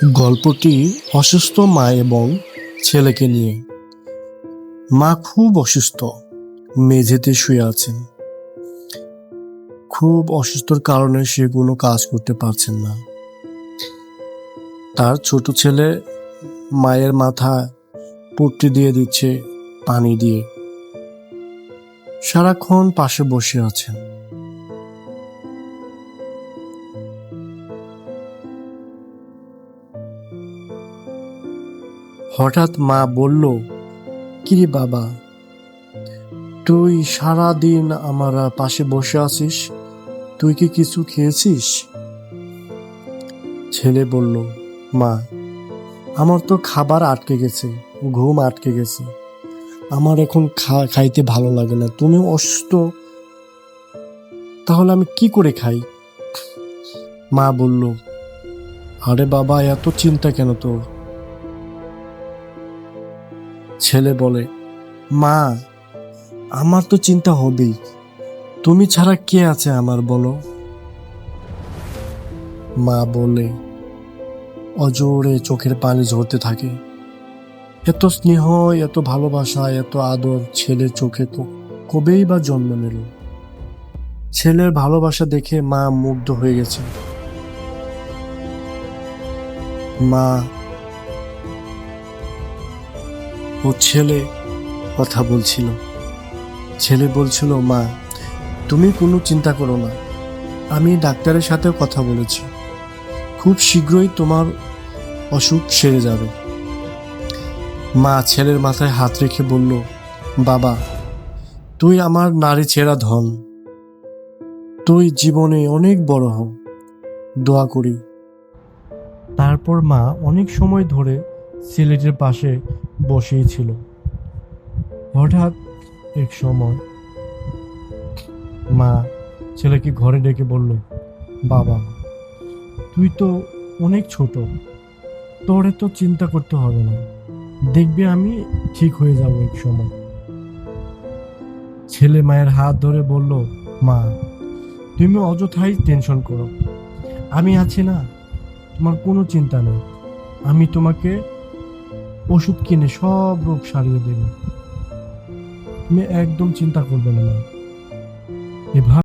গল্পটি অসুস্থ মা এবং ছেলেকে নিয়ে। মা খুব অসুস্থ, মেঝেতে শুয়ে আছেন। খুব অসুস্থর কারণে সে কোনো কাজ করতে পারছেন না। তার ছোট ছেলে মায়ের মাথায় পট্টি দিয়ে দিচ্ছে পানি দিয়ে। সারাক্ষণ পাশে বসে আছেন। হঠাৎ মা বলল, কিরে বাবা, তুই সারা দিন আমার পাশে বসে আছিস, তুই কি কিছু খেয়েছিস? ছেলে বলল, মা, আমার তো খাবার আটকে গেছে, ঘুম আটকে গেছে, আমার এখন খাইতে ভালো লাগে না, তুমি অসুস্থ, তাহলে আমি কি করে খাই? মা বলল, আরে বাবা, এত চিন্তা কেন তোর? ছেলে বলে, মা, আমার তো চিন্তা হবেই, তুমি ছাড়া কে আছে আমার, বলো? মা বলে, অজোরে চোখের পানি ঝরতে থাকে। এত স্নেহ, এত ভালোবাসা, এত আদর ছেলের চোখে কবেই বা জন্ম নিল। ছেলের ভালোবাসা দেখে মা মুগ্ধ হয়ে গেছে। মা ও ছেলে কথা বলছিল। ছেলে বলছিল, মা, তুমি কোনো চিন্তা করো না, আমি ডাক্তারের সাথে কথা বলেছি, খুব শীঘ্রই তোমার অসুখ সেরে যাবে। মা ছেলের মাথায় হাত রেখে বলল, বাবা, তুই আমার নারী ছেঁড়া ধন, তুই জীবনে অনেক বড় হ, দোয়া করি। তারপর মা অনেক সময় ধরে ছেলেটির পাশে বসেই ছিল। হঠাৎ এক সময় মা ছেলেকে ঘরে ডেকে বলল, বাবা, তুই তো অনেক ছোট, তোর এত চিন্তা করতে হবে না, দেখবি আমি ঠিক হয়ে যাব এক সময়। ছেলে মায়ের হাত ধরে বলল, মা, তুমি অযথাই টেনশন করো, আমি আছি না, তোমার কোনো চিন্তা নেই, আমি তোমাকে ওষুধ কিনে সব রোগ সারিয়ে দেব, তুমি একদম চিন্তা করবে না। মা, এভাবে